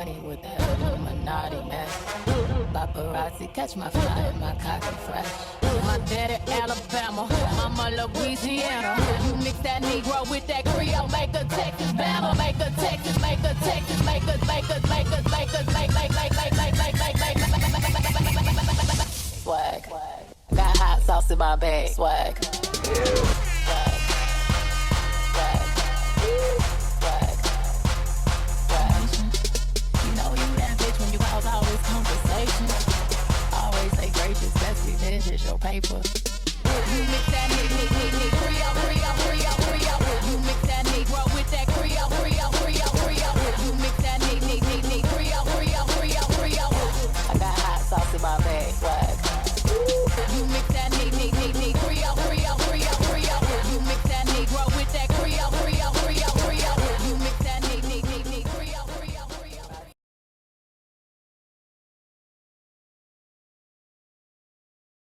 party with that Illuminati mess. Paparazzi catch my fly and my cocky fresh. My daddy Alabama, mama Louisiana. You mix that Negro with that Creole, make a Texas Bama, make a Texas, make a Texas, make a swag. Got hot sauce in my bag, swag. All this conversation. Always say gracious, best revenge is your paper.